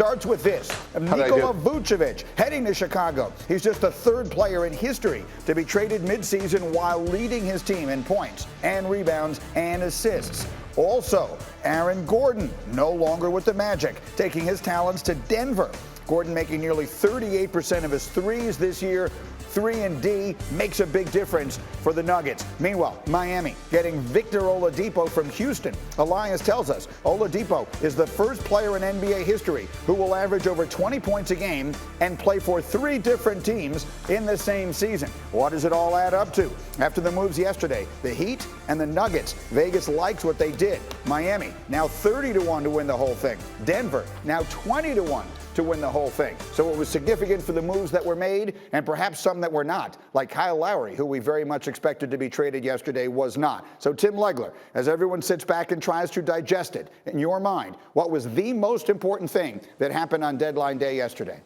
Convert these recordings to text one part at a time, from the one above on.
starts with this. Nikola Vucevic heading to Chicago. He's just the third player in history to be traded midseason while leading his team in points and rebounds and assists. Also, Aaron Gordon, no longer with the Magic, taking his talents to Denver. Gordon making nearly 38% of his threes this year. 3 and D makes a big difference for the Nuggets. Meanwhile, Miami getting Victor Oladipo from Houston. Alliance tells us Oladipo is the first player in NBA history who will average over 20 points a game and play for 3 different teams in the same season. What does it all add up to? After the moves yesterday, the Heat and the Nuggets, Vegas likes what they did. Miami now 30-1 to win the whole thing. Denver now 20-1 to win the whole thing. So it was significant for the moves that were made and perhaps some that were not, like Kyle Lowry, who we very much expected to be traded yesterday, was not. So Tim Legler, as everyone sits back and tries to digest it, in your mind, what was the most important thing that happened on deadline day yesterday?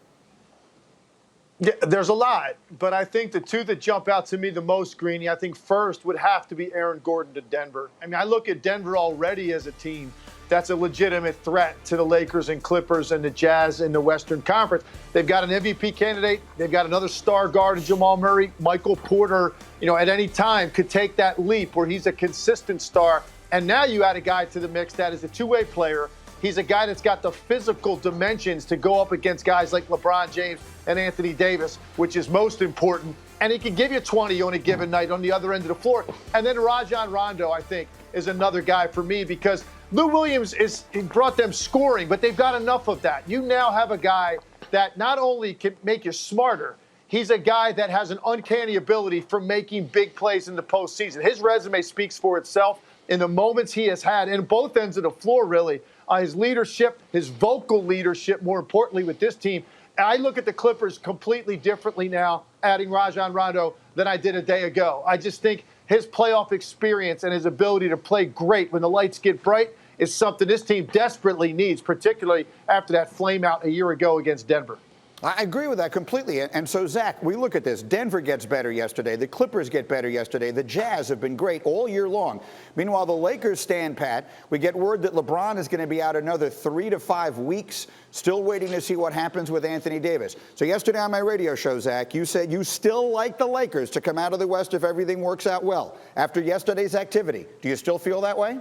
Yeah, there's a lot, but I think the two that jump out to me the most, Greeny, I think first would have to be Aaron Gordon to Denver. I mean, I look at Denver already as a team that's a legitimate threat to the Lakers and Clippers and the Jazz in the Western Conference. They've got an MVP candidate. They've got another star guard in Jamal Murray. Michael Porter, at any time could take that leap where he's a consistent star. And now you add a guy to the mix that is a two-way player. He's a guy that's got the physical dimensions to go up against guys like LeBron James and Anthony Davis, which is most important. And he can give you 20 on a given night on the other end of the floor. And then Rajon Rondo, I think, is another guy for me because Lou Williams he brought them scoring, but they've got enough of that. You now have a guy that not only can make you smarter, he's a guy that has an uncanny ability for making big plays in the postseason. His resume speaks for itself in the moments he has had, in both ends of the floor, really. His leadership, his vocal leadership, more importantly, with this team. I look at the Clippers completely differently now, adding Rajon Rondo, than I did a day ago. I just think his playoff experience and his ability to play great when the lights get bright is something this team desperately needs, particularly after that flame out a year ago against Denver. I agree with that completely. And so, Zach, we look at this. Denver gets better yesterday. The Clippers get better yesterday. The Jazz have been great all year long. Meanwhile, the Lakers stand pat. We get word that LeBron is going to be out another 3 to 5 weeks. Still waiting to see what happens with Anthony Davis. So yesterday on my radio show, Zach, you said you still like the Lakers to come out of the West if everything works out well. After yesterday's activity, do you still feel that way?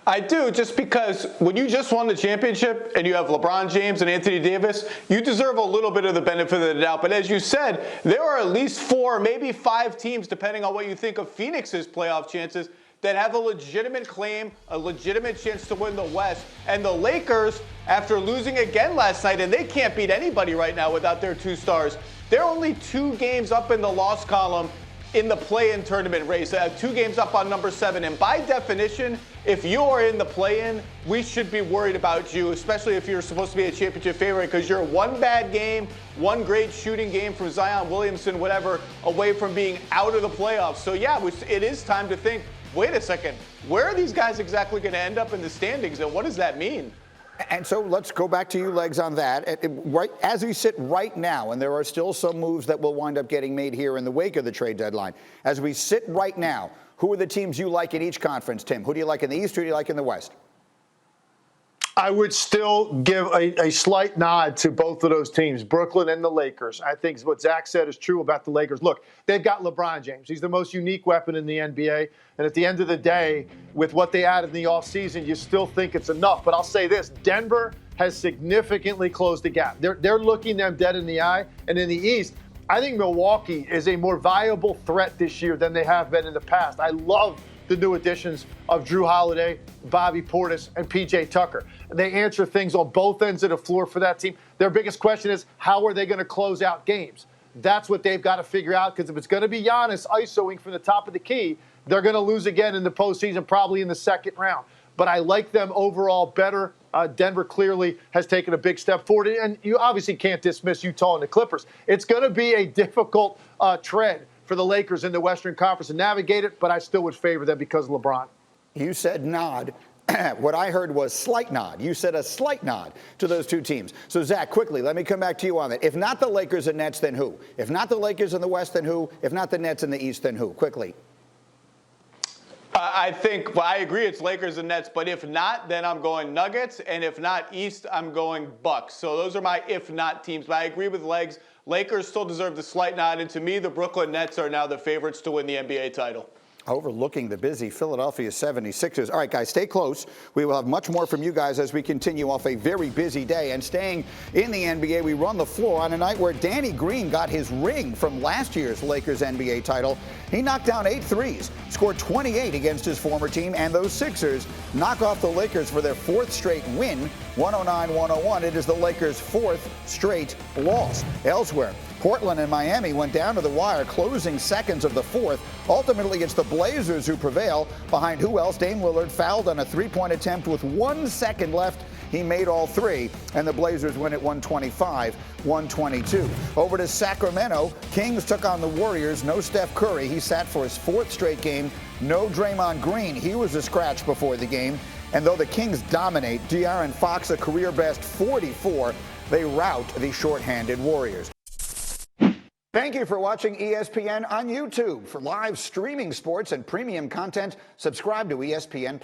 I do, just because when you just won the championship and you have LeBron James and Anthony Davis, you deserve a little bit of the benefit of the doubt. But as you said, there are at least 4, maybe 5 teams, depending on what you think of Phoenix's playoff chances, that have a legitimate claim, a legitimate chance to win the West. And the Lakers, after losing again last night, and they can't beat anybody right now without their 2 stars, they're only 2 games up in the loss column in the play-in tournament race. 2 games up on number 7. And by definition, if you are in the play-in, we should be worried about you, especially if you're supposed to be a championship favorite, because you're 1 bad game, 1 great shooting game from Zion Williamson, whatever, away from being out of the playoffs. So yeah, it is time to think, wait a second, where are these guys exactly going to end up in the standings, and what does that mean? And so let's go back to you, Legs, on that. Right as we sit right now, and there are still some moves that will wind up getting made here in the wake of the trade deadline. As we sit right now, who are the teams you like in each conference, Tim? Who do you like in the East? Who do you like in the West? I would still give a slight nod to both of those teams, Brooklyn and the Lakers. I think what Zach said is true about the Lakers. Look, they've got LeBron James. He's the most unique weapon in the NBA. And at the end of the day, with what they added in the offseason, you still think it's enough. But I'll say this, Denver has significantly closed the gap. They're looking them dead in the eye. And in the East, I think Milwaukee is a more viable threat this year than they have been in the past. I love the new additions of Drew Holiday, Bobby Portis, and P.J. Tucker. They answer things on both ends of the floor for that team. Their biggest question is, how are they going to close out games? That's what they've got to figure out, because if it's going to be Giannis isoing from the top of the key, they're going to lose again in the postseason, probably in the second round. But I like them overall better. Denver clearly has taken a big step forward. And you obviously can't dismiss Utah and the Clippers. It's going to be a difficult tread for the Lakers in the Western Conference to navigate it, but I still would favor them because of LeBron. You said nod. What I heard was slight nod. You said a slight nod to those 2 teams. So, Zach, quickly, let me come back to you on that. If not the Lakers and Nets, then who? If not the Lakers in the West, then who? If not the Nets in the East, then who? Quickly. I think, well, I agree it's Lakers and Nets, but if not, then I'm going Nuggets, and if not East, I'm going Bucks. So those are my if not teams, but I agree with Legs. Lakers still deserve the slight nod, and to me, the Brooklyn Nets are now the favorites to win the NBA title. Overlooking the busy Philadelphia 76ers. All right, guys, stay close. We will have much more from you guys as we continue off a very busy day. And staying in the NBA, we run the floor on a night where Danny Green got his ring from last year's Lakers NBA title. He knocked down 8 threes, scored 28 against his former team, and those Sixers knock off the Lakers for their 4th straight win, 109-101. It is the Lakers' 4th straight loss. Elsewhere, Portland and Miami went down to the wire, closing seconds of the 4th. Ultimately, it's the Blazers who prevail. Behind who else? Dame Lillard fouled on a 3-point attempt with 1 second left. He made all 3, and the Blazers win at 125-122. Over to Sacramento, Kings took on the Warriors. No Steph Curry. He sat for his 4th straight game. No Draymond Green. He was a scratch before the game. And though the Kings dominate, De'Aaron Fox a career-best 44, they rout the shorthanded Warriors. Thank you for watching ESPN on YouTube. For live streaming sports and premium content, subscribe to ESPN+.